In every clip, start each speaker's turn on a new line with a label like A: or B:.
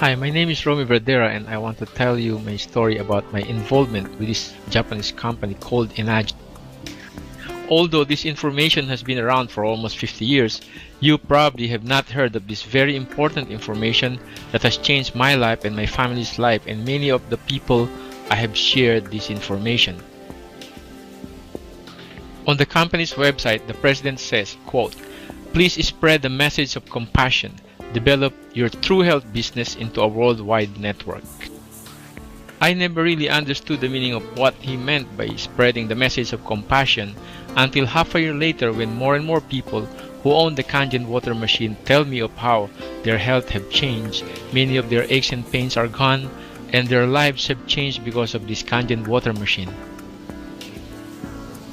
A: Hi, my name is Romi Verdera and I want to tell you my story about my involvement with this Japanese company called Enage. Although this information has been around for almost 50 years, you probably have not heard of this very important information that has changed my life and my family's life and many of the people I have shared this information. On the company's website, the president says, quote, "Please spread the message of compassion. Develop your true health business into a worldwide network." I never really understood the meaning of what he meant by spreading the message of compassion until half a year later when more and more people who own the Kangen water machine tell me of how their health have changed, many of their aches and pains are gone, and their lives have changed because of this Kangen water machine.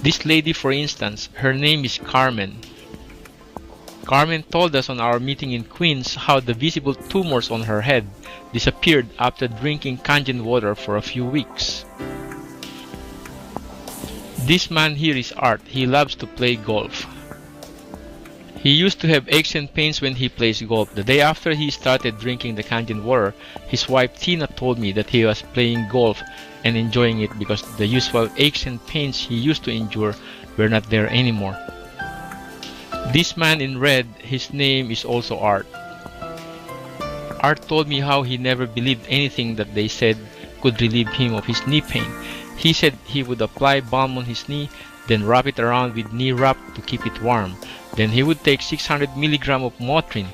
A: This lady, for instance, her name is Carmen. Carmen told us on our meeting in Queens how the visible tumors on her head disappeared after drinking Kangen water for a few weeks. This man here is Art. He loves to play golf. He used to have aches and pains when he plays golf. The day after he started drinking the Kangen water, his wife Tina told me that he was playing golf and enjoying it because the usual aches and pains he used to endure were not there anymore. This man in red, his name is also Art. Art told me how he never believed anything that they said could relieve him of his knee pain. He said he would apply balm on his knee, then wrap it around with knee wrap to keep it warm. Then he would take 600 milligrams of Motrin.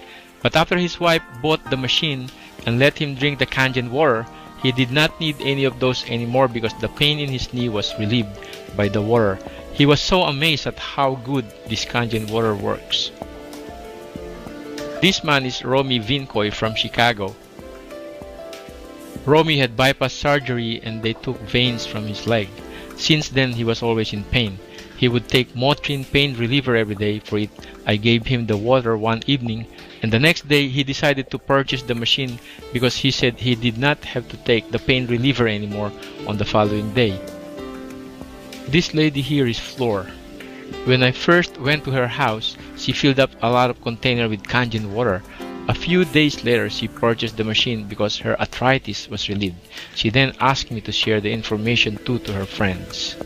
A: But after his wife bought the machine and let him drink the Kangen water, he did not need any of those anymore because the pain in his knee was relieved by the water. He was so amazed at how good this Kangen water works. This man is Romi from Chicago. Romi had bypass surgery and they took veins from his leg. Since then, he was always in pain. He would take Motrin pain reliever every day. For it, I gave him the water one evening, and the next day he decided to purchase the machine because he said he did not have to take the pain reliever anymore on the following day. This lady here is Flor. When I first went to her house, she filled up a lot of container with Kangen water. A few days later, she purchased the machine because her arthritis was relieved. She then asked me to share the information too to her friends.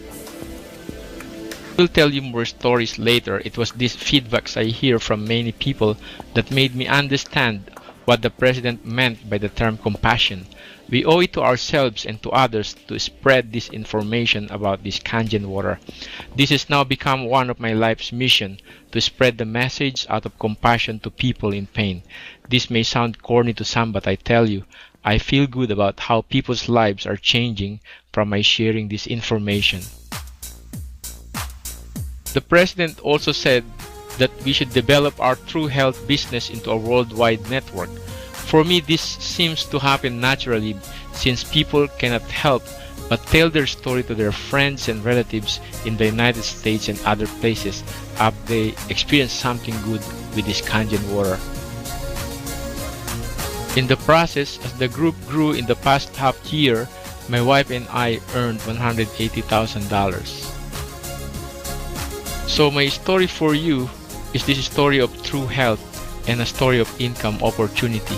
A: I will tell you more stories later. It was these feedbacks I hear from many people that made me understand what the president meant by the term compassion. We owe it to ourselves and to others to spread this information about this Kangen water. This has now become one of my life's mission, to spread the message out of compassion to people in pain. This may sound corny to some, but I tell you, I feel good about how people's lives are changing from my sharing this information. The president also said that we should develop our true health business into a worldwide network. For me, this seems to happen naturally since people cannot help but tell their story to their friends and relatives in the United States and other places after they experience something good with this Kangen water. In the process, as the group grew in the past half year, my wife and I earned $180,000. So my story for you is this story of true health and a story of income opportunity.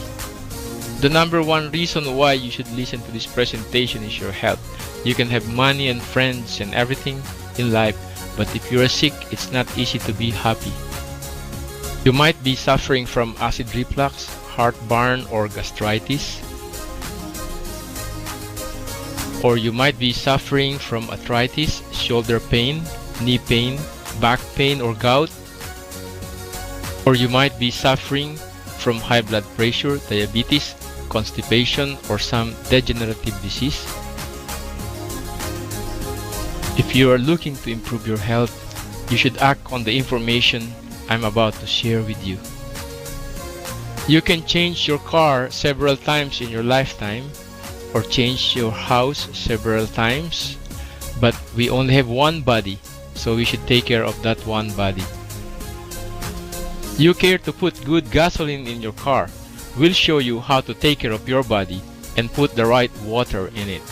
A: The number one reason why you should listen to this presentation is your health. You can have money and friends and everything in life, but if you are sick, it's not easy to be happy. You might be suffering from acid reflux, heartburn, or gastritis. Or you might be suffering from arthritis, shoulder pain, knee pain, back pain, or gout. Or you might be suffering from high blood pressure, diabetes, constipation, or some degenerative disease. If you are looking to improve your health, you should act on the information I'm about to share with you. You can change your car several times in your lifetime, or change your house several times, but we only have one body, so we should take care of that one body. You care to put good gasoline in your car. We'll show you how to take care of your body and put the right water in it.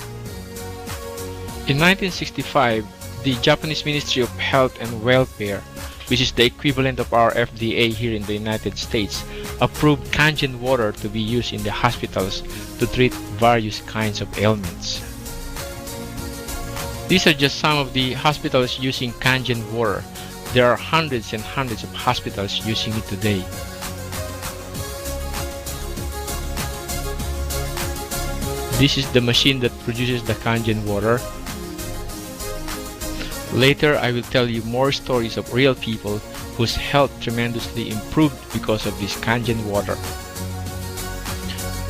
A: In 1965, the Japanese Ministry of Health and Welfare which is the equivalent of our FDA here in the United States, approved Kangen water to be used in the hospitals to treat various kinds of ailments. These are just some of the hospitals using Kangen water. There are hundreds and hundreds of hospitals using it today. This is the machine that produces the Kangen water. Later, I will tell you more stories of real people whose health tremendously improved because of this Kangen water.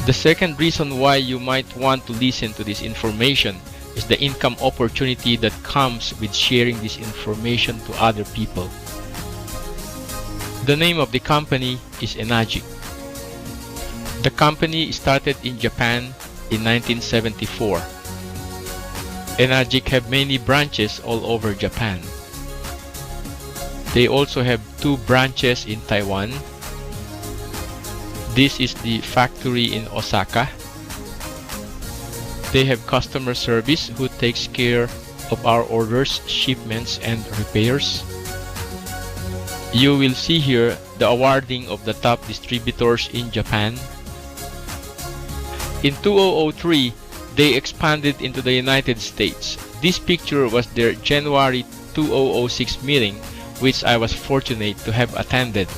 A: The second reason why you might want to listen to this information is the income opportunity that comes with sharing this information to other people. The name of the company is Enagic. The company started in Japan in 1974. Enagic have many branches all over Japan. They also have 2 branches in Taiwan. This is the factory in Osaka. They have customer service who takes care of our orders, shipments, and repairs. You will see here the awarding of the top distributors in Japan. In 2003, they expanded into the United States. This picture was their January 2006 meeting, which I was fortunate to have attended.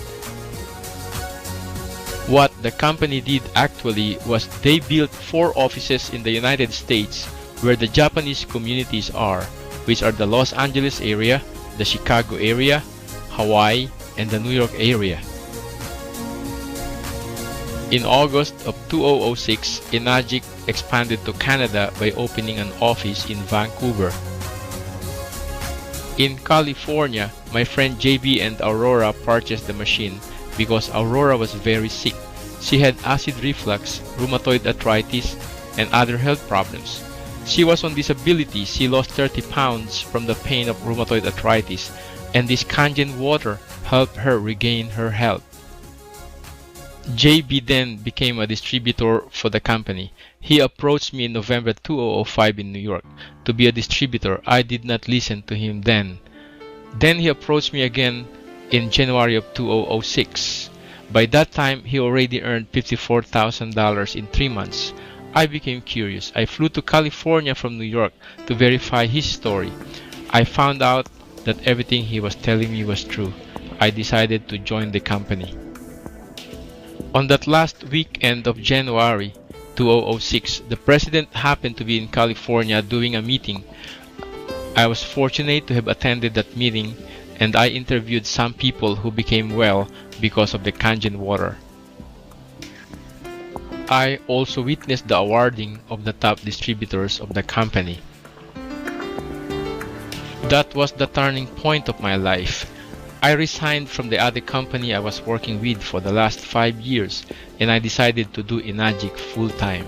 A: What the company did actually was they built 4 offices in the United States where the Japanese communities are, which are the Los Angeles area, the Chicago area, Hawaii, and the New York area. In August of 2006, Enagic expanded to Canada by opening an office in Vancouver. In California, my friend JB and Aurora purchased the machine because Aurora was very sick. She had acid reflux, rheumatoid arthritis, and other health problems. She was on disability. She lost 30 pounds from the pain of rheumatoid arthritis, and this Kangen water helped her regain her health. JB then became a distributor for the company. He approached me in November 2005 in New York to be a distributor. I did not listen to him then. Then he approached me again in January of 2006. By that time, he already earned $54,000 in 3 months. I became curious. I flew to California from New York to verify his story. I found out that everything he was telling me was true. I decided to join the company. On that last weekend of January 2006, the president happened to be in California doing a meeting. I was fortunate to have attended that meeting, and I interviewed some people who became well because of the Kangen water. I also witnessed the awarding of the top distributors of the company. That was the turning point of my life. I resigned from the other company I was working with for the last 5 years, and I decided to do Enagic full-time.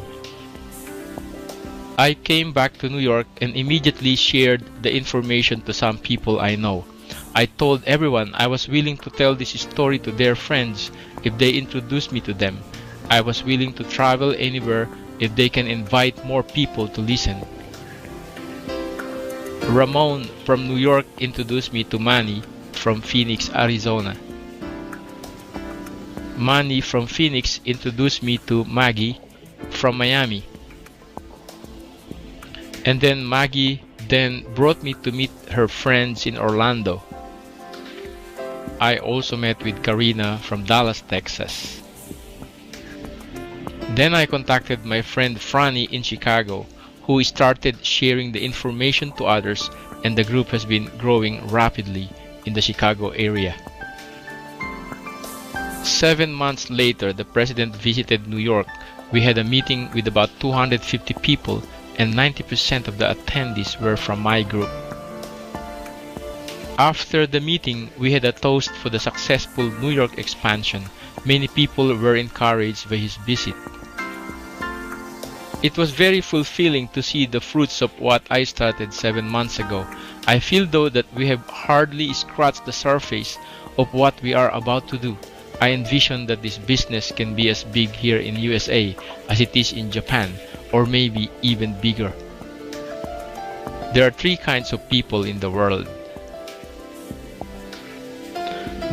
A: I came back to New York and immediately shared the information to some people I know. I told everyone I was willing to tell this story to their friends if they introduced me to them. I was willing to travel anywhere if they can invite more people to listen. Ramon from New York introduced me to Manny from Phoenix, Arizona. Manny from Phoenix introduced me to Maggie from Miami. And then Maggie then brought me to meet her friends in Orlando. I also met with Karina from Dallas, Texas. Then I contacted my friend Franny in Chicago, who started sharing the information to others, and the group has been growing rapidly in the Chicago area. 7 months later, the president visited New York. We had a meeting with about 250 people, and 90% of the attendees were from my group. After the meeting, we had a toast for the successful New York expansion. Many people were encouraged by his visit. It was very fulfilling to see the fruits of what I started 7 months ago. I feel though that we have hardly scratched the surface of what we are about to do. I envision that this business can be as big here in USA as it is in Japan, or maybe even bigger. There are 3 kinds of people in the world.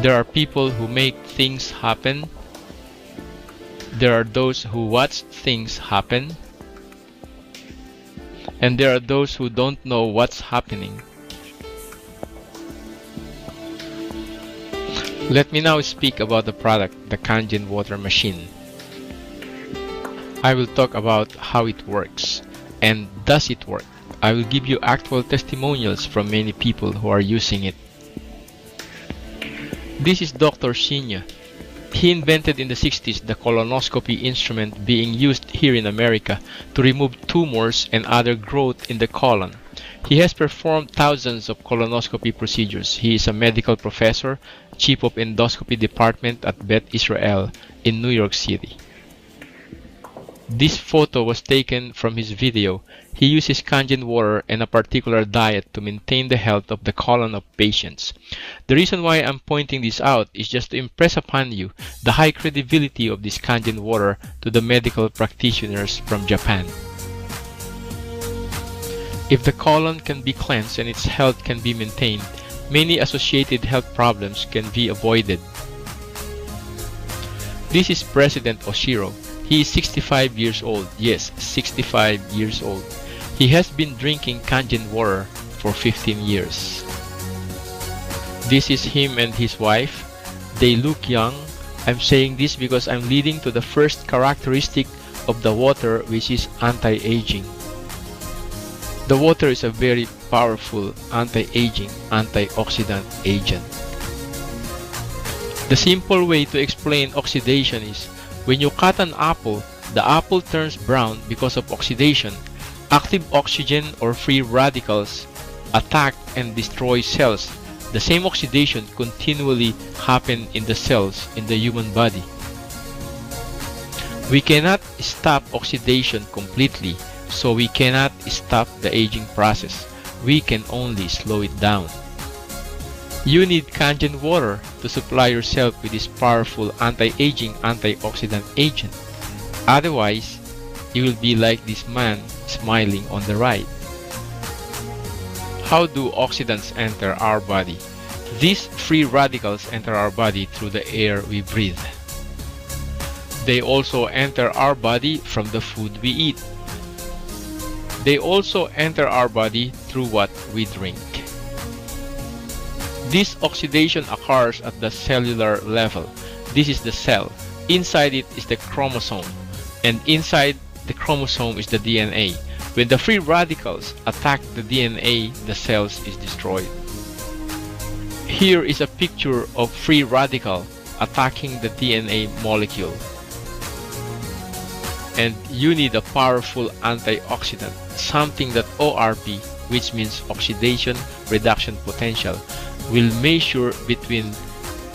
A: There are people who make things happen. There are those who watch things happen. And there are those who don't know what's happening. Let me now speak about the product, the Kangen water machine. I will talk about how it works. And does it work? I will give you actual testimonials from many people who are using it. This is Dr. Shinya. He invented in the 60s the colonoscopy instrument being used here in America to remove tumors and other growth in the colon. He has performed thousands of colonoscopy procedures. He is a medical professor, chief of endoscopy department at Beth Israel in New York City. This photo was taken from his video. He uses Kangen water and a particular diet to maintain the health of the colon of patients. The reason why I'm pointing this out is just to impress upon you the high credibility of this Kangen water to the medical practitioners from Japan. If the colon can be cleansed and its health can be maintained, many associated health problems can be avoided. This is President Oshiro. He is 65 years old. Yes, 65 years old. He has been drinking Kangen water for 15 years. This is him and his wife. They look young. I'm saying this because I'm leading to the first characteristic of the water, which is anti-aging. The water is a very powerful anti-aging, antioxidant agent. The simple way to explain oxidation is when you cut an apple, the apple turns brown because of oxidation. Active oxygen or free radicals attack and destroy cells. The same oxidation continually happens in the cells in the human body. We cannot stop oxidation completely, so we cannot stop the aging process. We can only slow it down. You need Kangen water to supply yourself with this powerful anti-aging antioxidant agent. Otherwise, you will be like this man smiling on the right. How do oxidants enter our body? These free radicals enter our body through the air we breathe. They also enter our body from the food we eat. They also enter our body through what we drink. This oxidation occurs at the cellular level. This is the cell. Inside it is the chromosome. And inside the chromosome is the DNA. When the free radicals attack the DNA, the cells is destroyed. Here is a picture of free radical attacking the DNA molecule. And you need a powerful antioxidant, something that ORP, which means oxidation reduction potential, will measure between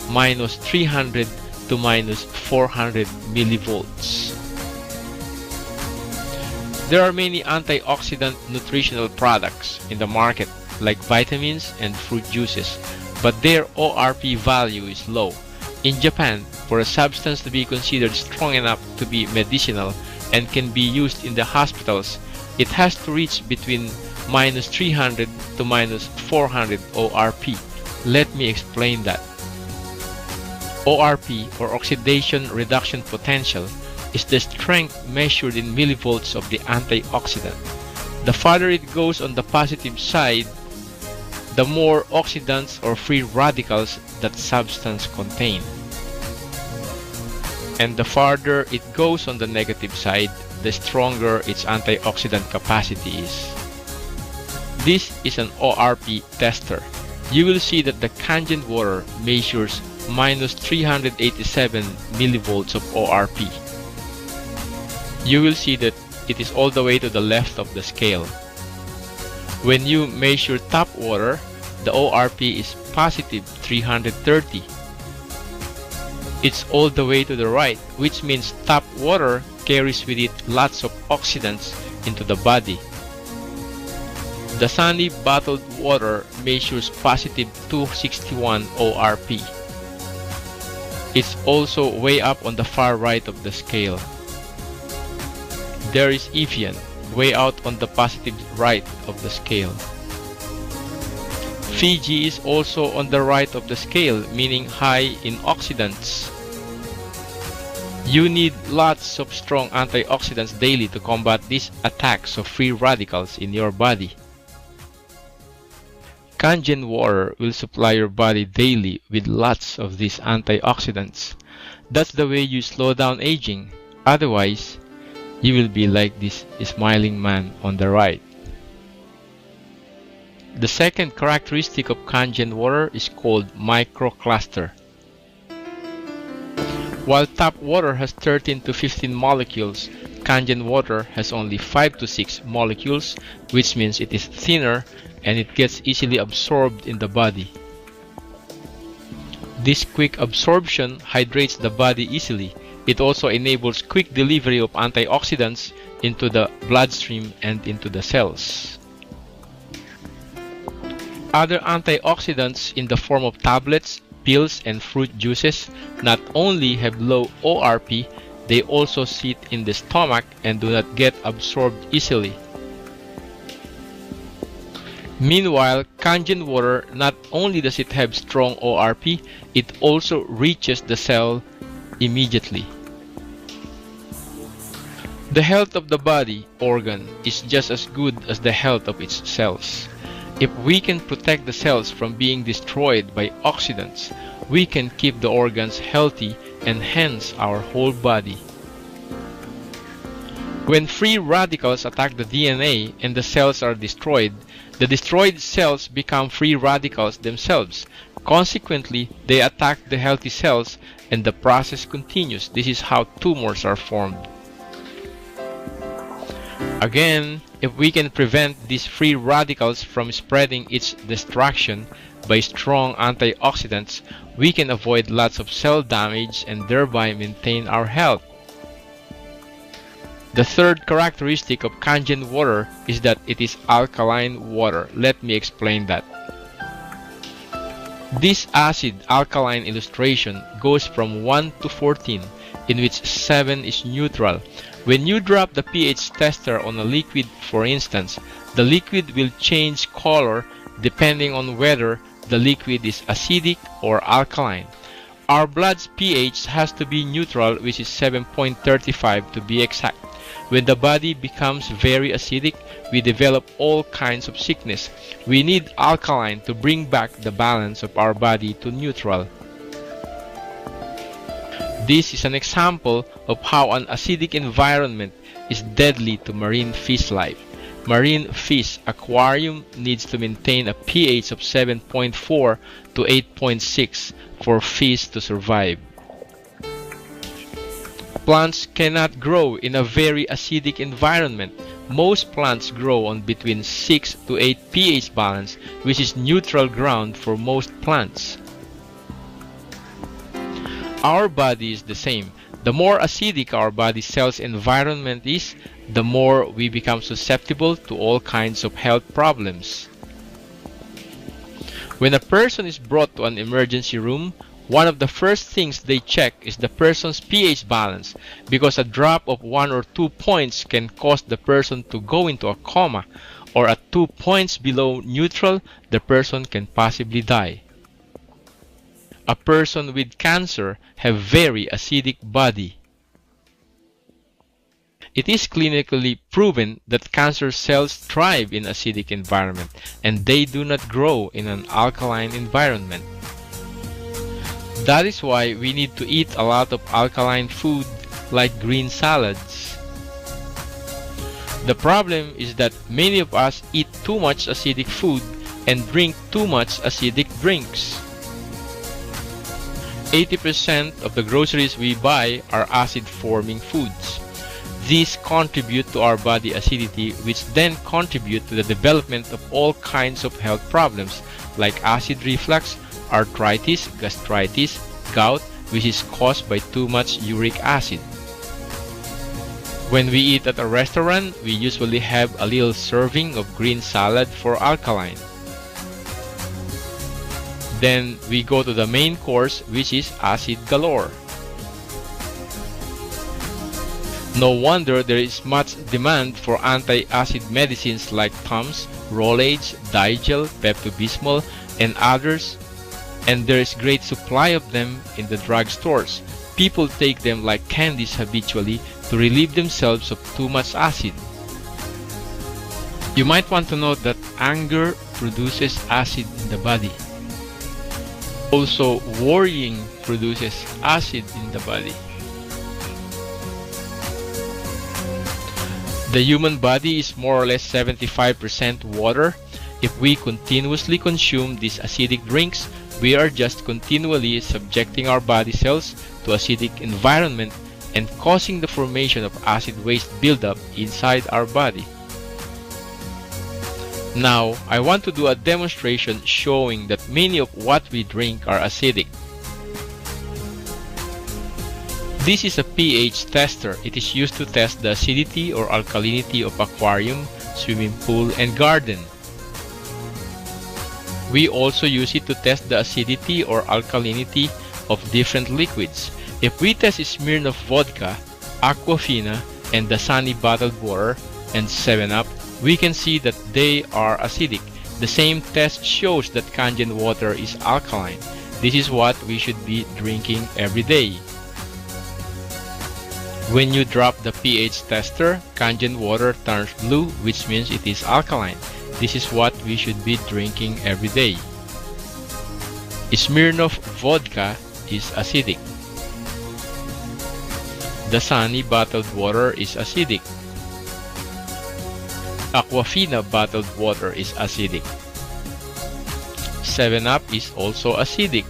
A: minus 300 to minus 400 millivolts. There are many antioxidant nutritional products in the market, like vitamins and fruit juices, but their ORP value is low. In Japan, for a substance to be considered strong enough to be medicinal and can be used in the hospitals, it has to reach between minus 300 to minus 400 ORP. Let me explain that. ORP, or oxidation reduction potential, is the strength measured in millivolts of the antioxidant. The farther it goes on the positive side, the more oxidants or free radicals that substance contains. And the farther it goes on the negative side, the stronger its antioxidant capacity is. This is an ORP tester. You will see that the Kangen water measures minus 387 millivolts of ORP. You will see that it is all the way to the left of the scale. When you measure tap water, the ORP is positive 330. It's all the way to the right, which means tap water carries with it lots of oxidants into the body. The sunny bottled water measures positive 261 ORP. It's also way up on the far right of the scale. There is Evian, way out on the positive right of the scale. Fiji is also on the right of the scale, meaning high in oxidants. You need lots of strong antioxidants daily to combat these attacks of free radicals in your body. Kangen water will supply your body daily with lots of these antioxidants. That's the way you slow down aging. Otherwise, you will be like this smiling man on the right. The second characteristic of Kangen water is called microcluster. While tap water has 13 to 15 molecules, Kangen water has only 5 to 6 molecules, which means it is thinner and it gets easily absorbed in the body. This quick absorption hydrates the body easily. It also enables quick delivery of antioxidants into the bloodstream and into the cells. Other antioxidants in the form of tablets, pills, and fruit juices not only have low ORP, they also sit in the stomach and do not get absorbed easily. Meanwhile, Kangen water, not only does it have strong ORP, it also reaches the cell immediately. The health of the body organ is just as good as the health of its cells. If we can protect the cells from being destroyed by oxidants, we can keep the organs healthy and hence our whole body. When free radicals attack the DNA and the cells are destroyed, the destroyed cells become free radicals themselves. Consequently, they attack the healthy cells and the process continues. This is how tumors are formed. Again, if we can prevent these free radicals from spreading its destruction by strong antioxidants, we can avoid lots of cell damage and thereby maintain our health. The third characteristic of Kangen water is that it is alkaline water. Let me explain that. This acid-alkaline illustration goes from 1 to 14, in which 7 is neutral. When you drop the pH tester on a liquid, for instance, the liquid will change color depending on whether the liquid is acidic or alkaline. Our blood's pH has to be neutral, which is 7.35 to be exact. When the body becomes very acidic, we develop all kinds of sickness. We need alkaline to bring back the balance of our body to neutral. This is an example of how an acidic environment is deadly to marine fish life. Marine fish aquarium needs to maintain a pH of 7.4 to 8.6 for fish to survive. Plants cannot grow in a very acidic environment. Most plants grow on between 6 to 8 pH balance, which is neutral ground for most plants. Our body is the same. The more acidic our body cell's environment is, the more we become susceptible to all kinds of health problems. When a person is brought to an emergency room, one of the first things they check is the person's pH balance, because a drop of 1 or 2 points can cause the person to go into a coma, or at 2 points below neutral, the person can possibly die. A person with cancer have very acidic body. It is clinically proven that cancer cells thrive in acidic environment and they do not grow in an alkaline environment. That is why we need to eat a lot of alkaline food like green salads. The problem is that many of us eat too much acidic food and drink too much acidic drinks. 80% of the groceries we buy are acid-forming foods. These contribute to our body acidity, which then contribute to the development of all kinds of health problems like acid reflux, arthritis, gastritis, gout, which is caused by too much uric acid. When we eat at a restaurant, we usually have a little serving of green salad for alkaline. Then we go to the main course, which is acid galore. No wonder there is much demand for anti-acid medicines like Tums, Rolaids, Digel, Pepto-Bismol, and others, and there is great supply of them in the drugstores. People take them like candies habitually to relieve themselves of too much acid. You might want to note that anger produces acid in the body. Also, worrying produces acid in the body. The human body is more or less 75% water. If we continuously consume these acidic drinks, we are just continually subjecting our body cells to acidic environment and causing the formation of acid waste buildup inside our body. Now, I want to do a demonstration showing that many of what we drink are acidic. This is a pH tester. It is used to test the acidity or alkalinity of aquarium, swimming pool, and garden. We also use it to test the acidity or alkalinity of different liquids. If we test Smirnoff vodka, Aquafina, and Dasani bottled water, and 7-Up, we can see that they are acidic. The same test shows that Kangen water is alkaline. This is what we should be drinking every day. When you drop the pH tester, Kangen water turns blue, which means it is alkaline. This is what we should be drinking every day. Smirnoff vodka is acidic. Dasani bottled water is acidic. Aquafina bottled water is acidic. 7-Up is also acidic.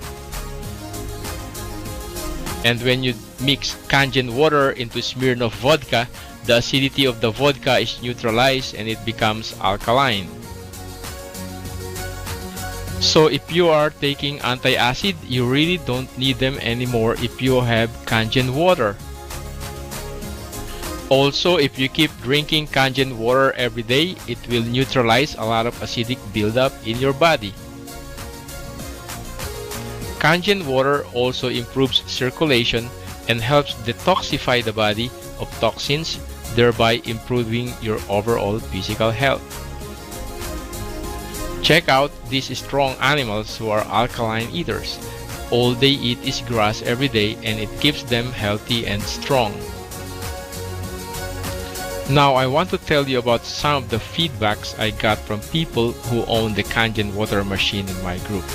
A: And when you mix Kangen water into Smirnoff vodka, the acidity of the vodka is neutralized and it becomes alkaline. So if you are taking anti-acid, you really don't need them anymore if you have Kangen water. Also, if you keep drinking Kangen water every day, it will neutralize a lot of acidic buildup in your body. Kangen water also improves circulation and helps detoxify the body of toxins, thereby improving your overall physical health. Check out these strong animals who are alkaline eaters. All they eat is grass every day and it keeps them healthy and strong. Now I want to tell you about some of the feedbacks I got from people who own the Kangen water machine in my group.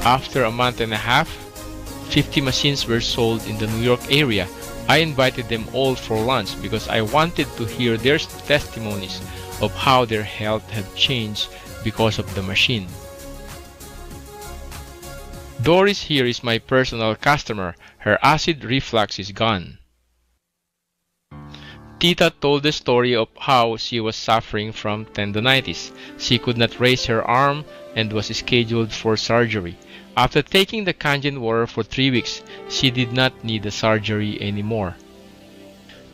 A: After a month and a half, 50 machines were sold in the New York area. I invited them all for lunch because I wanted to hear their testimonies of how their health had changed because of the machine. Doris here is my personal customer. Her acid reflux is gone. Tita told the story of how she was suffering from tendonitis. She could not raise her arm and was scheduled for surgery. After taking the Kangen water for 3 weeks, she did not need the surgery anymore.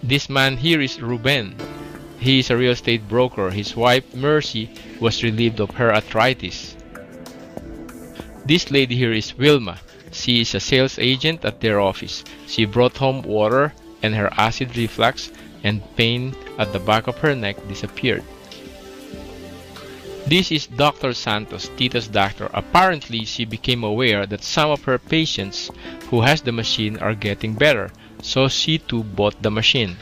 A: This man here is Ruben. He is a real estate broker. His wife, Mercy, was relieved of her arthritis. This lady here is Wilma. She is a sales agent at their office. She brought home water and her acid reflux and pain at the back of her neck disappeared. This is Dr. Santos, Tita's doctor. Apparently, she became aware that some of her patients who has the machine are getting better, so she too bought the machine.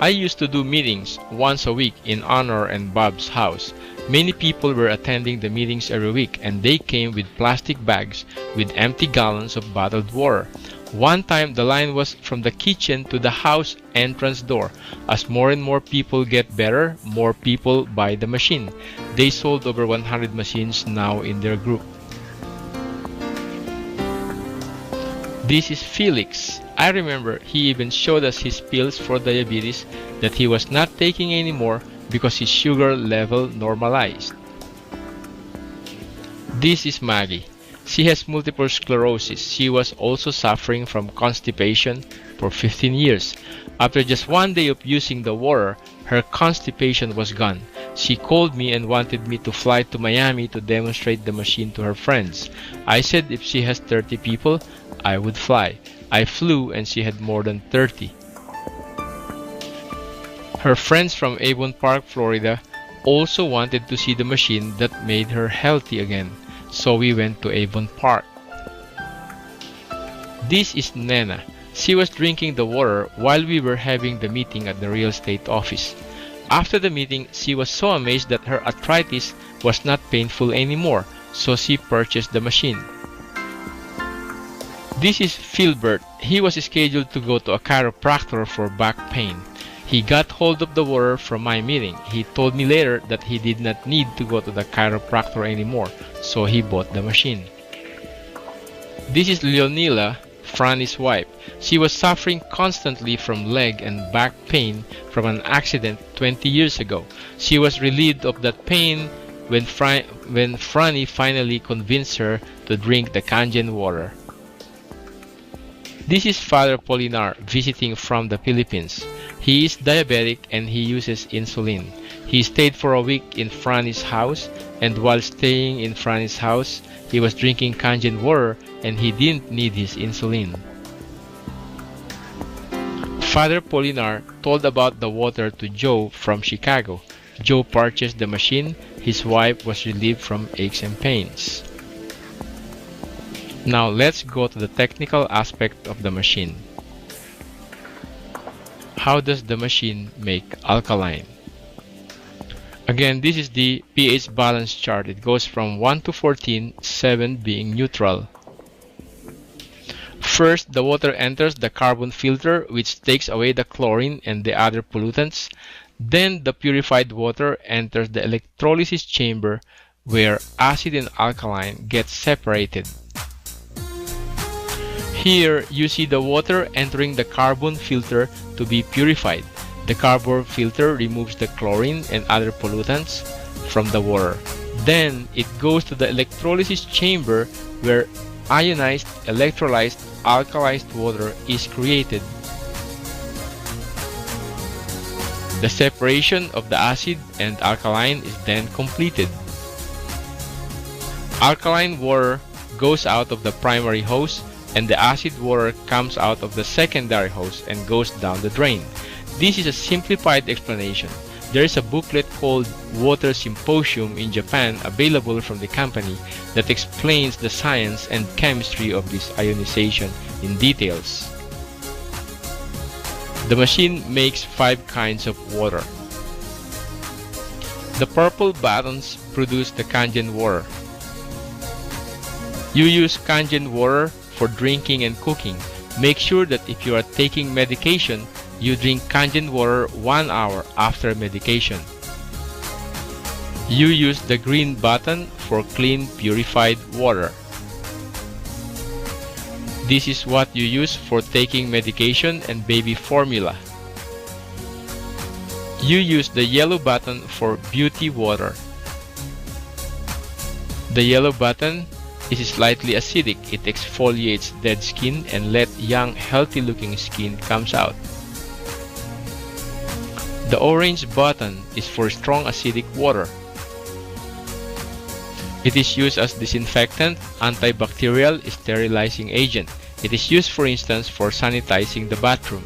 A: I used to do meetings once a week in Honor and Bob's house. Many people were attending the meetings every week and they came with plastic bags with empty gallons of bottled water. One time the line was from the kitchen to the house entrance door. As more and more people get better, more people buy the machine. They sold over 100 machines now in their group. This is Felix. I remember he even showed us his pills for diabetes that he was not taking anymore because his sugar level normalized. This is Maggie. She has multiple sclerosis. She was also suffering from constipation for 15 years. After just one day of using the water, her constipation was gone. She called me and wanted me to fly to Miami to demonstrate the machine to her friends. I said if she has 30 people, I would fly. I flew and she had more than 30. Her friends from Avon Park, Florida also wanted to see the machine that made her healthy again, so we went to Avon Park. This is Nena. She was drinking the water while we were having the meeting at the real estate office. After the meeting, she was so amazed that her arthritis was not painful anymore, so she purchased the machine. This is Philbert. He was scheduled to go to a chiropractor for back pain. He got hold of the water from my meeting. He told me later that he did not need to go to the chiropractor anymore, so he bought the machine. This is Leonila, Franny's wife. She was suffering constantly from leg and back pain from an accident 20 years ago. She was relieved of that pain when Franny finally convinced her to drink the Kangen water. This is Father Polinar visiting from the Philippines. He is diabetic and he uses insulin. He stayed for a week in Franny's house, and while staying in Franny's house, he was drinking Kangen water and he didn't need his insulin. Father Polinar told about the water to Joe from Chicago. Joe purchased the machine. His wife was relieved from aches and pains. Now let's go to the technical aspect of the machine. How does the machine make alkaline? Again, this is the pH balance chart. It goes from 1 to 14, 7 being neutral. First, the water enters the carbon filter, which takes away the chlorine and the other pollutants. Then the purified water enters the electrolysis chamber, where acid and alkaline get separated. Here you see the water entering the carbon filter to be purified. The carbon filter removes the chlorine and other pollutants from the water. Then it goes to the electrolysis chamber, where ionized, electrolyzed, alkalized water is created. The separation of the acid and alkaline is then completed. Alkaline water goes out of the primary hose, and the acid water comes out of the secondary hose and goes down the drain. This is a simplified explanation. There is a booklet called Water Symposium in Japan available from the company that explains the science and chemistry of this ionization in details. The machine makes 5 kinds of water. The purple buttons produce the Kangen water. You use Kangen water for drinking and cooking. Make sure that if you are taking medication, you drink Kangen water 1 hour after medication. You use the green button for clean, purified water. This is what you use for taking medication and baby formula. You use the yellow button for beauty water. The yellow button is slightly acidic. It exfoliates dead skin and let young, healthy-looking skin comes out. The orange button is for strong acidic water. It is used as disinfectant, antibacterial, sterilizing agent. It is used, for instance, for sanitizing the bathroom.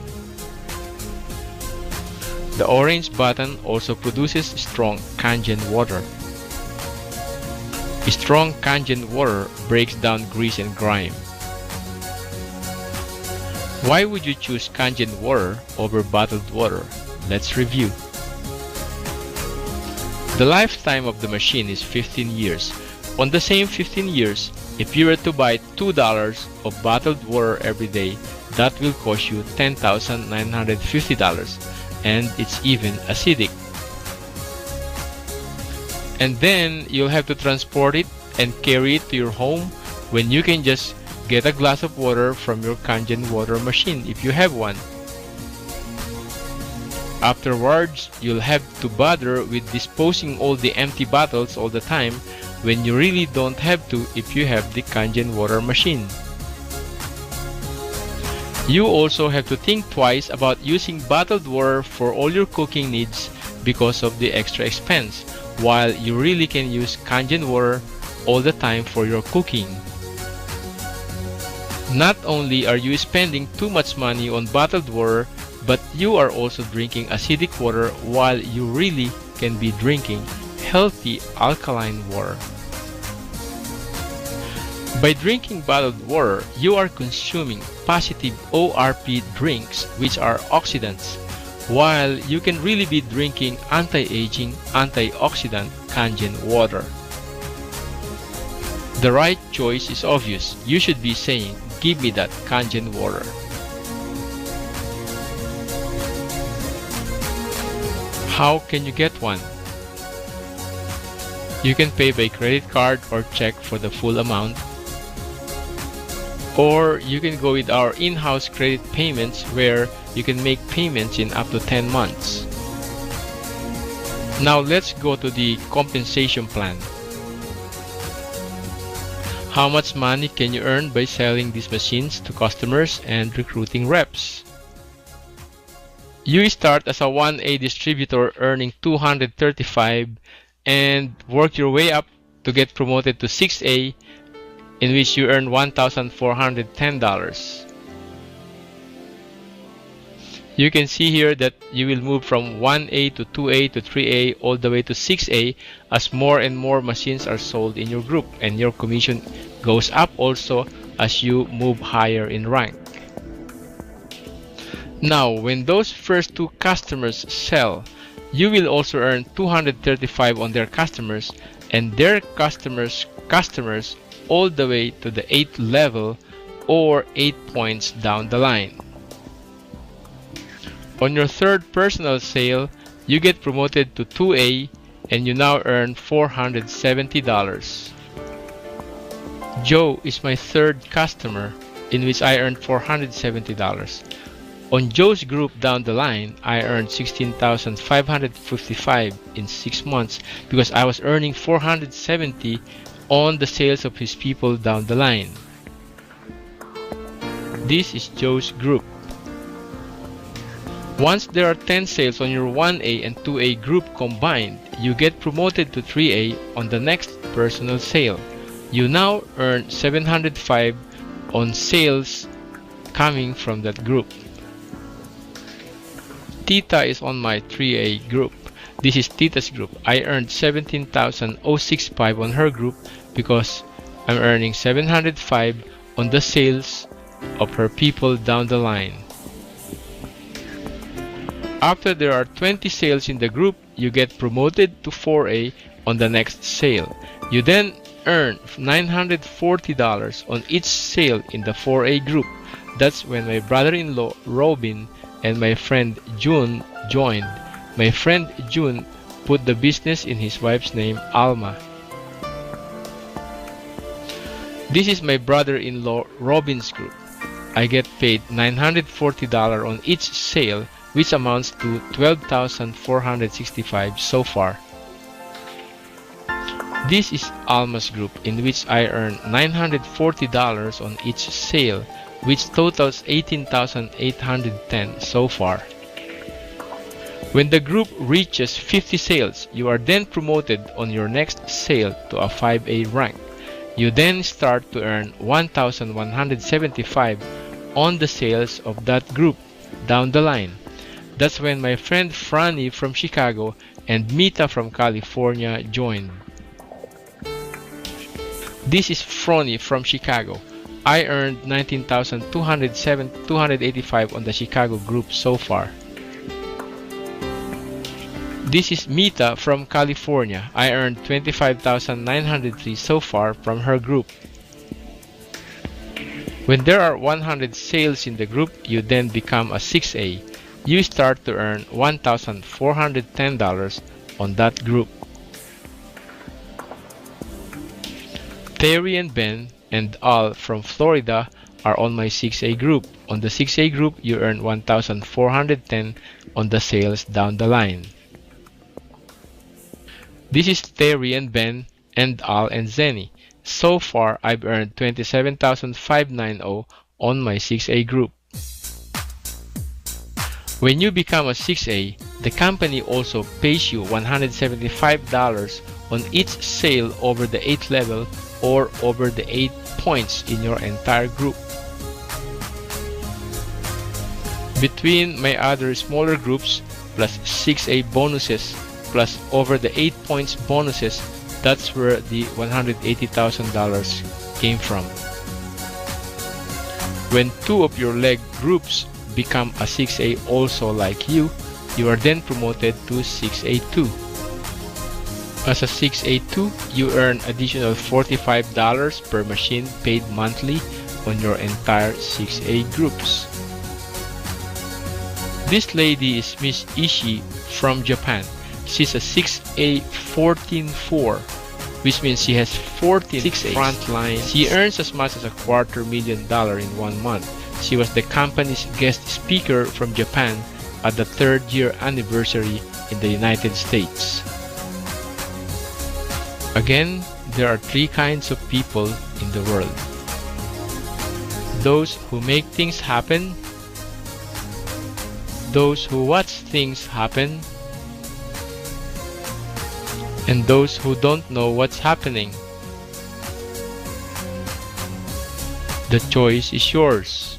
A: The orange button also produces strong Kangen water. Strong Kangen water breaks down grease and grime. Why would you choose Kangen water over bottled water? Let's review. The lifetime of the machine is 15 years. On the same 15 years, if you were to buy $2 of bottled water every day, that will cost you $10,950, and it's even acidic. And then you'll have to transport it and carry it to your home, when you can just get a glass of water from your Kangen water machine if you have one. Afterwards, you'll have to bother with disposing all the empty bottles all the time, when you really don't have to if you have the Kangen water machine. You also have to think twice about using bottled water for all your cooking needs because of the extra expense, while you really can use Kangen water all the time for your cooking. Not only are you spending too much money on bottled water, but you are also drinking acidic water while you really can be drinking healthy alkaline water. By drinking bottled water, you are consuming positive ORP drinks, which are oxidants, while you can really be drinking anti-aging, antioxidant Kangen water. The right choice is obvious. You should be saying, "Give me that Kangen water." How can you get one? You can pay by credit card or check for the full amount. Or you can go with our in-house credit payments where you can make payments in up to 10 months. Now let's go to the compensation plan. How much money can you earn by selling these machines to customers and recruiting reps? You start as a 1A distributor earning $235 and work your way up to get promoted to 6A, in which you earn $1,410. You can see here that you will move from 1A to 2A to 3A all the way to 6A as more and more machines are sold in your group, and your commission goes up also as you move higher in rank. Now, when those first two customers sell, you will also earn $235 on their customers and their customers all the way to the 8th level or 8 points down the line. On your third personal sale, you get promoted to 2A and you now earn $470. Joe is my third customer, in which I earned $470. On Joe's group down the line, I earned $16,555 in 6 months because I was earning $470 on the sales of his people down the line. This is Joe's group. Once there are 10 sales on your 1A and 2A group combined, you get promoted to 3A on the next personal sale. You now earn $705 on sales coming from that group. Tita is on my 3A group. This is Tita's group. I earned $17,065 on her group because I'm earning $705 on the sales of her people down the line. After there are 20 sales in the group, you get promoted to 4A on the next sale. You then earn $940 on each sale in the 4A group. That's when my brother-in-law Robin and my friend June joined. My friend June put the business in his wife's name, Alma. This is my brother-in-law Robin's group. I get paid $940 on each sale, which amounts to $12,465 so far. This is Alma's group, in which I earn $940 on each sale, which totals $18,810 so far. When the group reaches 50 sales, you are then promoted on your next sale to a 5A rank. You then start to earn $1,175 on the sales of that group down the line. That's when my friend Franny from Chicago and Mita from California joined. This is Franny from Chicago. I earned $19,285 on the Chicago group so far. This is Mita from California. I earned $25,903 so far from her group. When there are 100 sales in the group, you then become a 6A. You start to earn $1,410 on that group. Terry and Ben and Al from Florida are on my 6A group. On the 6A group, you earn $1,410 on the sales down the line. This is Terry and Ben and Al and Zenny. So far, I've earned $27,590 on my 6A group. When you become a 6A, the company also pays you $175 on each sale over the 8th level or over the 8 points in your entire group. Between my other smaller groups plus 6A bonuses, plus over the 8 points bonuses. That's where the $180,000 came from. When two of your leg groups become a 6A also like you are then promoted to 6A2. As a 6A2, you earn additional $45 per machine paid monthly on your entire 6A groups. This lady is Miss Ishii from Japan. She's a 6A 14-4, which means she has 14 6A front lines. She earns as much as $250,000 in 1 month. She was the company's guest speaker from Japan at the 3rd year anniversary in the United States. Again, there are 3 kinds of people in the world. Those who make things happen, those who watch things happen, and those who don't know what's happening. The choice is yours.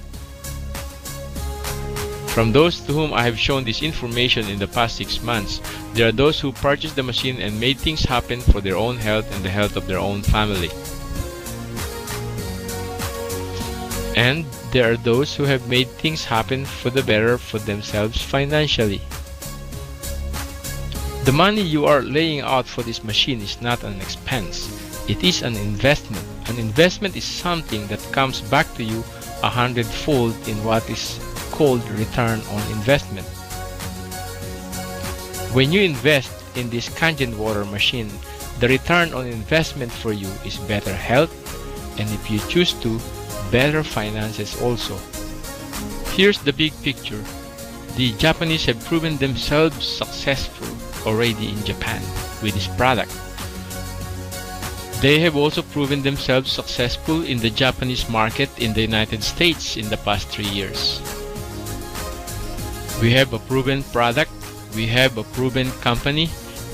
A: From those to whom I have shown this information in the past 6 months, there are those who purchased the machine and made things happen for their own health and the health of their own family. And there are those who have made things happen for the better for themselves financially. The money you are laying out for this machine is not an expense. It is an investment. An investment is something that comes back to you 100-fold in what is called return on investment. When you invest in this Kangen water machine, the return on investment for you is better health, and if you choose to, better finances also. Here's the big picture. The Japanese have proven themselves successful already in Japan with this product. They have also proven themselves successful in the Japanese market in the United States in the past 3 years. We have a proven product, we have a proven company,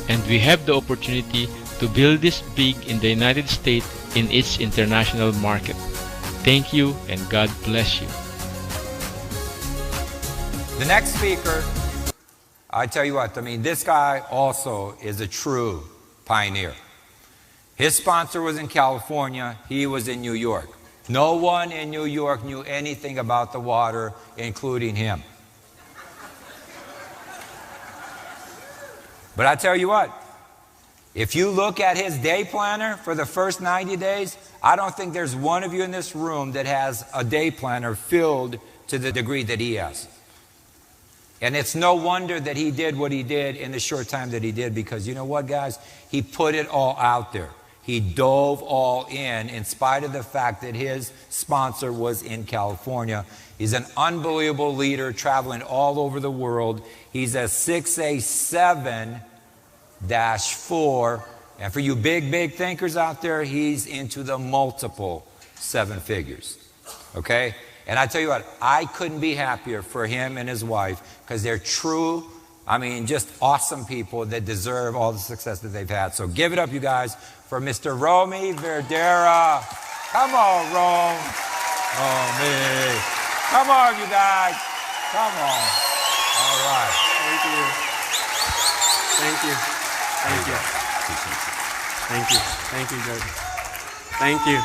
A: and we have the opportunity to build this big in the United States in its international market. Thank you and God bless you.
B: The next speaker, I tell you what, I mean, this guy also is a true pioneer. His sponsor was in California, he was in New York. No one in New York knew anything about the water, including him. But I tell you what, if you look at his day planner for the first 90 days, I don't think there's one of you in this room that has a day planner filled to the degree that he has. And it's no wonder that he did what he did in the short time that he did, because you know what, guys? He put it all out there. He dove all in spite of the fact that his sponsor was in California. He's an unbelievable leader traveling all over the world. He's a 6A7-4. And for you big thinkers out there, he's into the multiple 7 figures. Okay? And I tell you what, I couldn't be happier for him and his wife, because they're true, I mean, just awesome people that deserve all the success that they've had. So give it up, you guys, for Mr. Romi Verdera. Come on, Romi. Come on, you guys. Come on. All right.
C: Thank you. Thank you. Thank you. Thank you. Thank you, George. Thank you.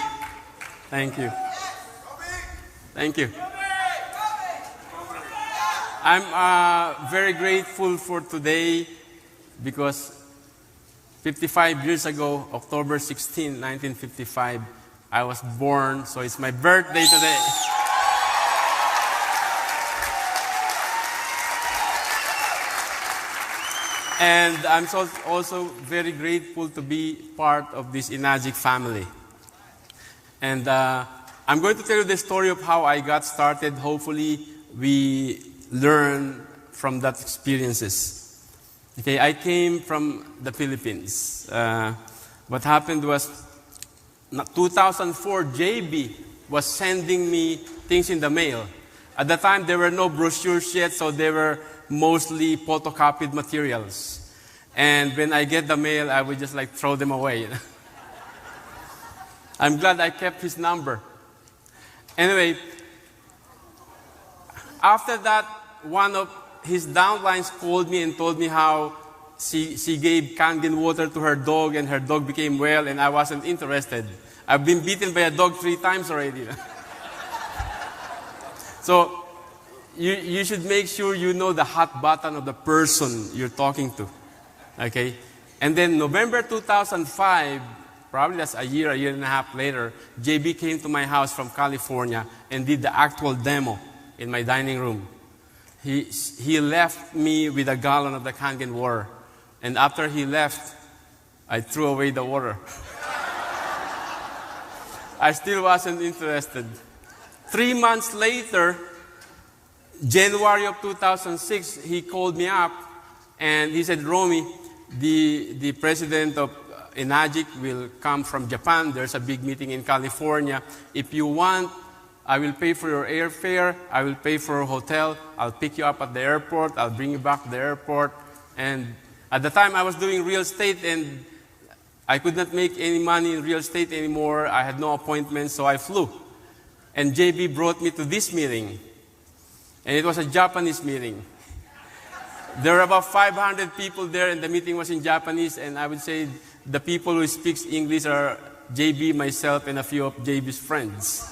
C: Thank you. Thank you. I'm very grateful for today, because 55 years ago, October 16, 1955, I was born, so it's my birthday today. And I'm also very grateful to be part of this Enagic family. And I'm going to tell you the story of how I got started. Hopefully, we learn from that experiences. Okay, I came from the Philippines. What happened was, 2004, JB was sending me things in the mail. At the time, there were no brochures yet, so they were mostly photocopied materials. And when I get the mail, I would just like throw them away. I'm glad I kept his number. Anyway, after that, one of his downlines called me and told me how she gave Kangen water to her dog, and her dog became well, and I wasn't interested. I've been beaten by a dog 3 times already. So you should make sure you know the hot button of the person you're talking to. Okay? And then November 2005, probably that's a year and a half later, JB came to my house from California and did the actual demo in my dining room. He left me with a gallon of the Kangen water. And after he left, I threw away the water. I still wasn't interested. 3 months later, January of 2006, he called me up and he said, Romi, the president of Enagic will come from Japan. There's a big meeting in California. If you want, I will pay for your airfare. I will pay for your hotel. I'll pick you up at the airport. I'll bring you back to the airport. And at the time, I was doing real estate, and I could not make any money in real estate anymore. I had no appointments, so I flew. And JB brought me to this meeting. And it was a Japanese meeting. There were about 500 people there, and the meeting was in Japanese. And I would say the people who speak English are JB, myself, and a few of JB's friends.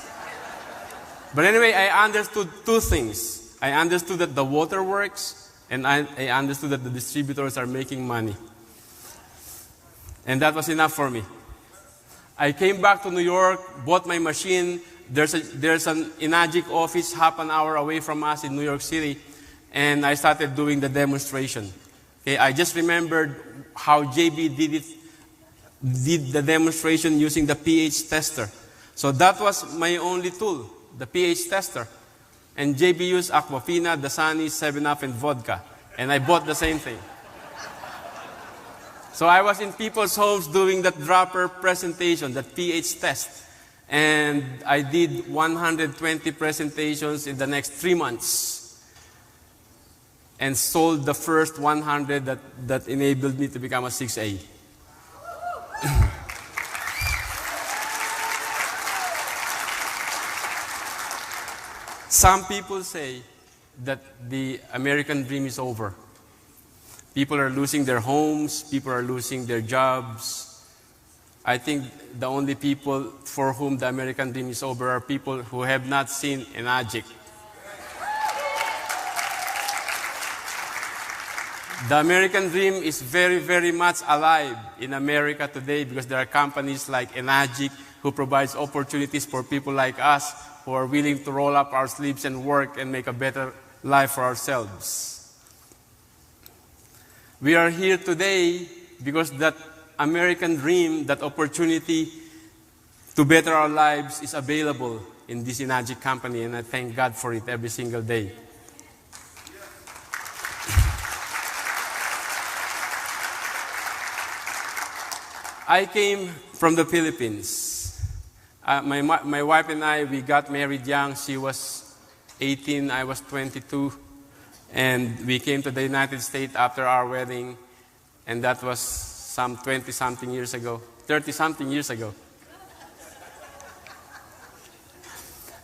C: But anyway, I understood 2 things. I understood that the water works, and I understood that the distributors are making money. And that was enough for me. I came back to New York, bought my machine. There's an Enagic office half an hour away from us in New York City, and I started doing the demonstration. Okay, I just remembered how JB did the demonstration using the pH tester. So that was my only tool, the pH tester. And JB used Aquafina, Dasani, 7-Up, and vodka. And I bought the same thing. So I was in people's homes doing that dropper presentation, that pH test. And I did 120 presentations in the next 3 months. And sold the first 100 that enabled me to become a 6A. Some people say that the American dream is over. People are losing their homes, people are losing their jobs. I think the only people for whom the American dream is over are people who have not seen Enagic. The American dream is very, very much alive in America today because there are companies like Enagic who provides opportunities for people like us who are willing to roll up our sleeves and work and make a better life for ourselves. We are here today because that American dream, that opportunity to better our lives is available in this Enagic company, and I thank God for it every single day. I came from the Philippines. My wife and I, we got married young. She was 18, I was 22. And we came to the United States after our wedding. And that was some 20-something years ago, 30-something years ago.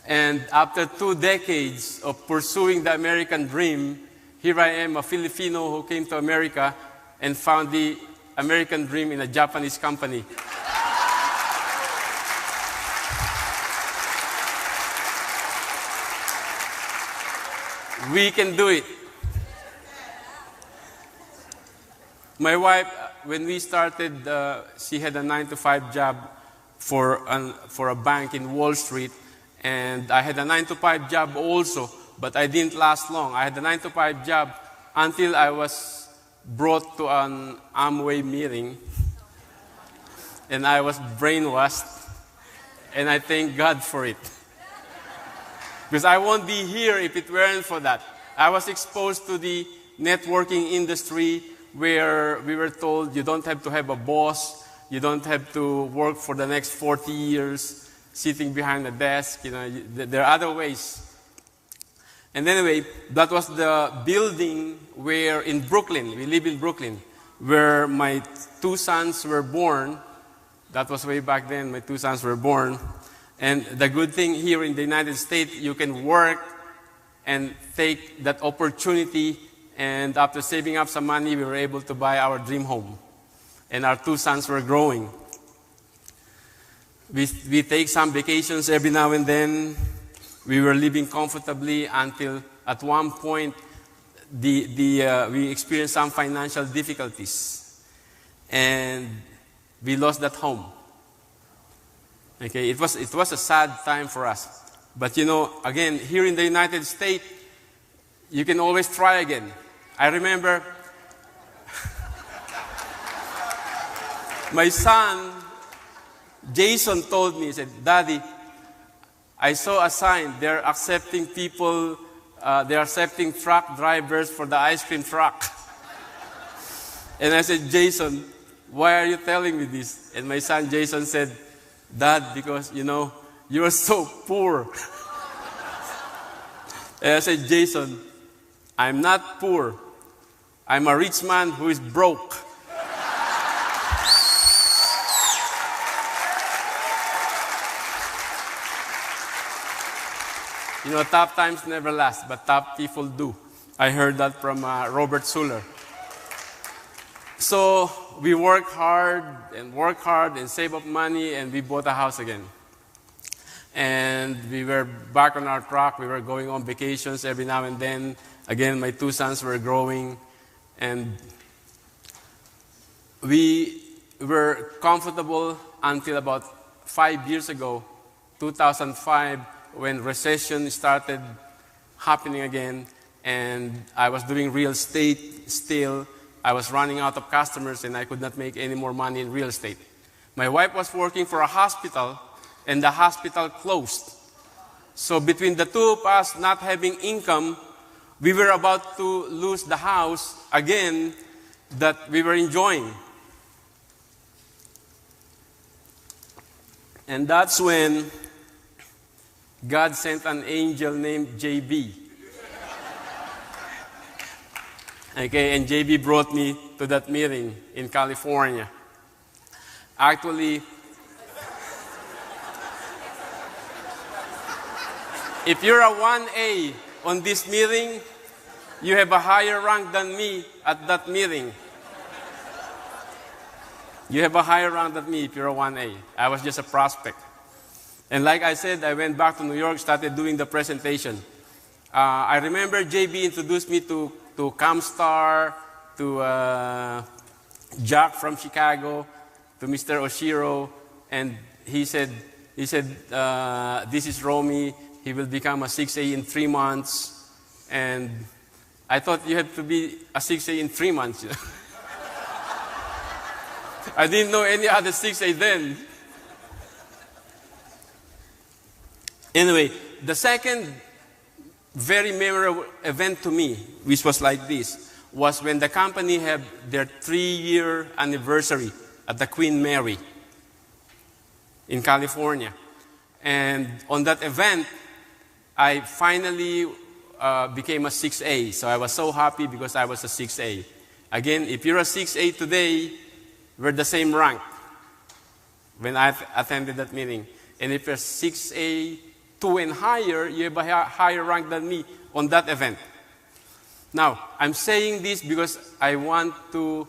C: And after 2 decades of pursuing the American dream, here I am, a Filipino who came to America and found the American dream in a Japanese company. We can do it. My wife, when we started, she had a 9-to-5 job for a bank in Wall Street, and I had a 9-to-5 job also, but I didn't last long. I had a 9-to-5 job until I was brought to an Amway meeting, and I was brainwashed, and I thank God for it. Because I won't be here if it weren't for that. I was exposed to the networking industry where we were told you don't have to have a boss, you don't have to work for the next 40 years sitting behind a desk. You know, there are other ways. And anyway, that was the building where in Brooklyn, we live in Brooklyn, where my 2 sons were born. That was way back then, my 2 sons were born. And the good thing here in the United States, you can work and take that opportunity And after saving up some money, we were able to buy our dream home. And our 2 sons were growing. We take some vacations every now and then. We were living comfortably until at one point we experienced some financial difficulties. And we lost that home. Okay, it was a sad time for us. But again, here in the United States, you can always try again. I remember my son, Jason, told me, he said, "Daddy, I saw a sign. They're accepting people, they're accepting truck drivers for the ice cream truck." And I said, "Jason, why are you telling me this?" And my son, Jason, said, "Dad, because, you are so poor." And I said, "Jason, I'm not poor. I'm a rich man who is broke." Tough times never last, but tough people do. I heard that from Robert Suller. So we worked hard and saved up money, and we bought a house again. And we were back on our truck. We were going on vacations every now and then. Again, my 2 sons were growing, and we were comfortable until about 5 years ago, 2005, when recession started happening again, and I was doing real estate still. I was running out of customers, and I could not make any more money in real estate. My wife was working for a hospital, and the hospital closed. So between the two of us not having income, we were about to lose the house again that we were enjoying. And that's when God sent an angel named JB. Okay, and JB brought me to that meeting in California. Actually, if you're a 1A on this meeting, you have a higher rank than me at that meeting. You have a higher rank than me if you're a 1A. I was just a prospect. And like I said, I went back to New York, started doing the presentation. I remember JB introduced me to Camstar, to Jack from Chicago, to Mr. Oshiro, and he said, "This is Romi. He will become a 6A in 3 months." And I thought you had to be a 6A in 3 months. I didn't know any other 6A then. Anyway, the second very memorable event to me, which was like this, was when the company had their 3-year anniversary at the Queen Mary in California. And on that event, I finally became a 6A. So I was so happy because I was a 6A. Again, if you're a 6A today, we're the same rank when I attended that meeting. And if you're 6A, 2 and higher, you have a higher rank than me on that event. Now, I'm saying this because I want to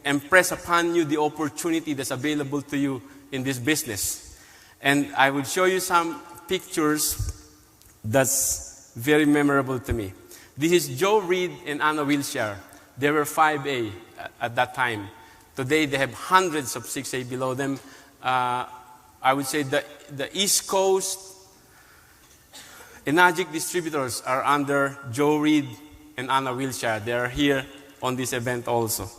C: impress upon you the opportunity that's available to you in this business. And I will show you some pictures that's very memorable to me. This is Joe Reed and Anna Wilshire. They were 5A at that time. Today, they have hundreds of 6A below them. I would say the East Coast Enagic distributors are under Joe Reed and Anna Wilshire. They are here on this event also.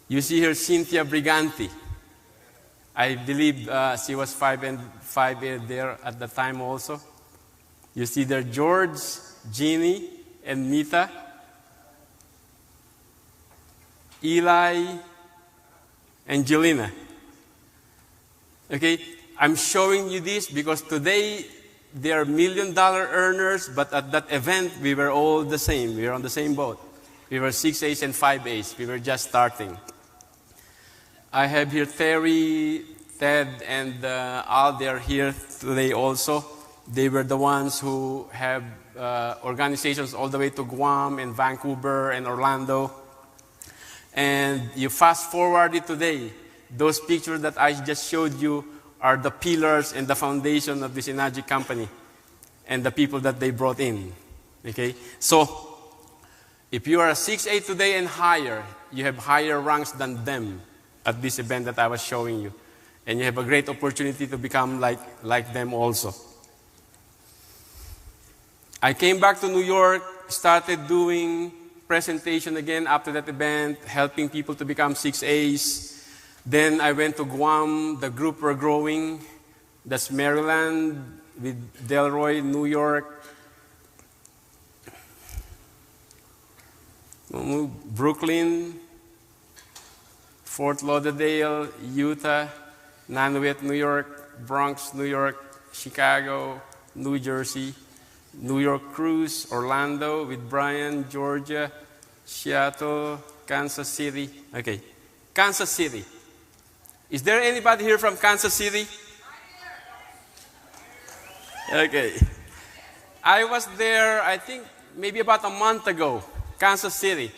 C: You see here Cynthia Briganti. I believe she was 5A there at the time also. You see there George, Jeannie, and Mita. Eli, and Jelena. Okay, I'm showing you this because today they are $1 million earners, but at that event we were all the same. We were on the same boat. We were 6As and 5As. We were just starting. I have here Terry, Ted, and Al. They are here today also. They were the ones who have organizations all the way to Guam and Vancouver and Orlando. And you fast forward it today, those pictures that I just showed you are the pillars and the foundation of this Enagic company and the people that they brought in. Okay? So, if you are a 6A today and higher, you have higher ranks than them at this event that I was showing you. And you have a great opportunity to become like them also. I came back to New York, started doing presentation again after that event, helping people to become 6As. Then I went to Guam, the group were growing. That's Maryland with Delroy, New York. Brooklyn, Fort Lauderdale, Utah, Nanuet, New York, Bronx, New York, Chicago, New Jersey, New York Cruise, Orlando with Brian, Georgia, Seattle, Kansas City. Okay, Kansas City. Is there anybody here from Kansas City? Okay. I was there, I think, maybe about a month ago, Kansas City.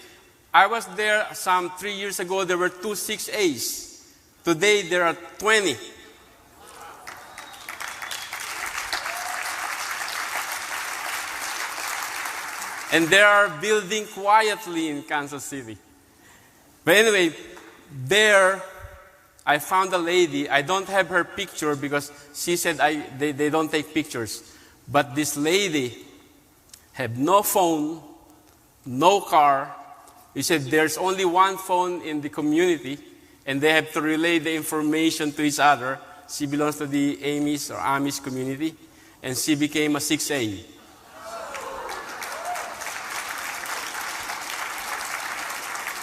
C: I was there some 3 years ago. There were 2 6As. Today, there are 20. And they are building quietly in Kansas City. But anyway, there I found a lady. I don't have her picture because she said they don't take pictures. But this lady had no phone, no car. He said there's only one phone in the community and they have to relay the information to each other. She belongs to the Amish or Amish community and she became a 6A.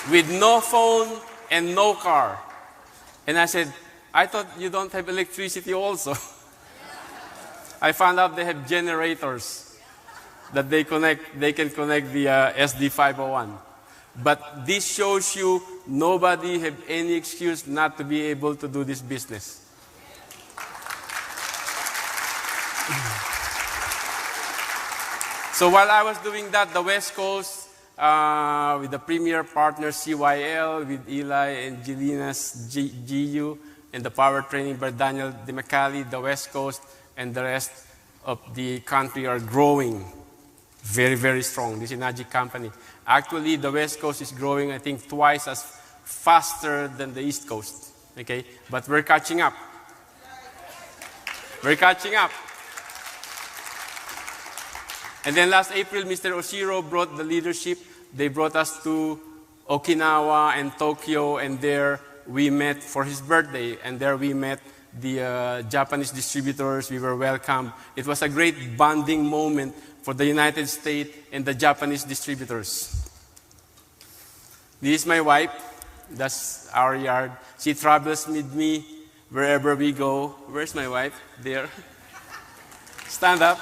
C: With no phone and no car. And I said, I thought you don't have electricity also. I found out they have generators that they can connect the SD501. But this shows you nobody have any excuse not to be able to do this business. So while I was doing that, the West Coast, with the premier partner CYL, with Eli and Jelina's GU, and the power training by Daniel DeMacali, the West Coast, and the rest of the country are growing very, very strong. This Enagic company. Actually, the West Coast is growing, I think, twice as faster than the East Coast. Okay? But we're catching up. We're catching up. And then last April, Mr. Oshiro brought the leadership. They brought us to Okinawa and Tokyo, and there we met for his birthday. And there we met the Japanese distributors. We were welcomed. It was a great bonding moment for the United States and the Japanese distributors. This is my wife. That's our yard. She travels with me wherever we go. Where's my wife? There. Stand up.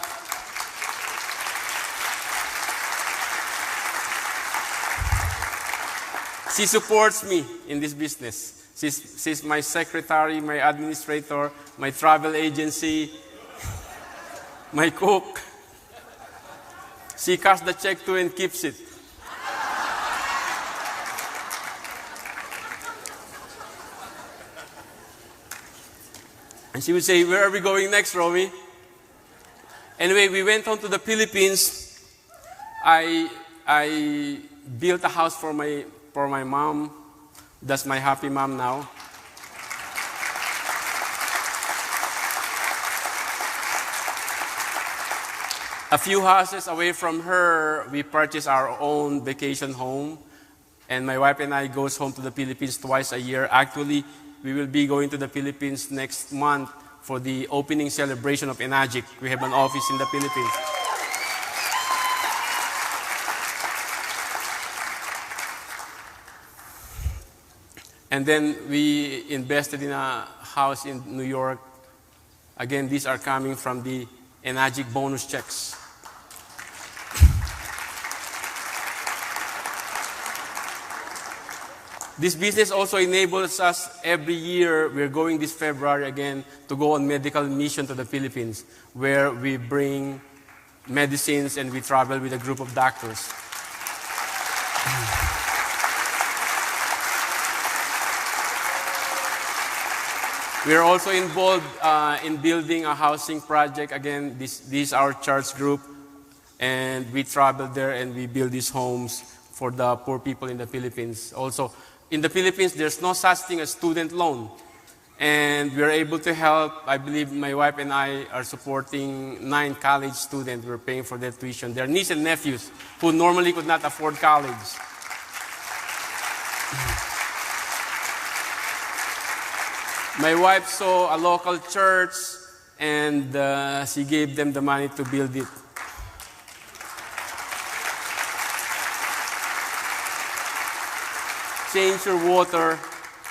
C: She supports me in this business. She's my secretary, my administrator, my travel agency, my cook. She cash the check too and keeps it. And she would say, where are we going next, Romi? Anyway, we went on to the Philippines. I built a house for my mom. That's my happy mom now. A few houses away from her, we purchased our own vacation home. And my wife and I goes home to the Philippines twice a year. Actually, we will be going to the Philippines next month for the opening celebration of Enagic. We have an office in the Philippines. And then we invested in a house in New York. Again, these are coming from the Enagic bonus checks. This business also enables us every year, we're going this February again, to go on medical mission to the Philippines, where we bring medicines and we travel with a group of doctors. We are also involved in building a housing project. Again, this is our church group, and we travel there and we build these homes for the poor people in the Philippines. Also, in the Philippines, there's no such thing as student loan. And we are able to help. I believe my wife and I are supporting 9 college students. We're paying for their tuition. Their nieces and nephews who normally could not afford college. My wife saw a local church and she gave them the money to build it. Change your water,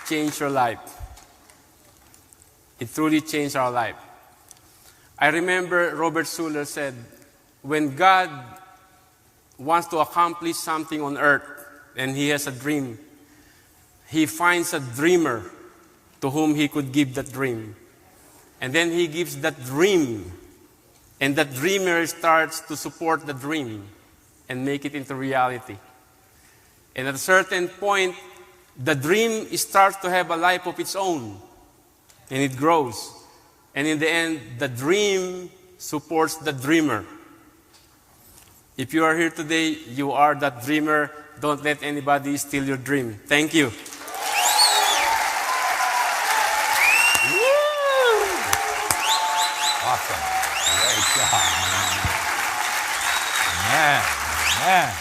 C: change your life. It truly changed our life. I remember Robert Schuller said, when God wants to accomplish something on earth and he has a dream, he finds a dreamer to whom he could give that dream. And then he gives that dream, and that dreamer starts to support the dream and make it into reality. And at a certain point, the dream starts to have a life of its own, and it grows. And in the end, the dream supports the dreamer. If you are here today, you are that dreamer. Don't let anybody steal your dream. Thank you.
B: Awesome. Great job, man. Man.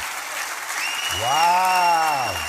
B: Wow.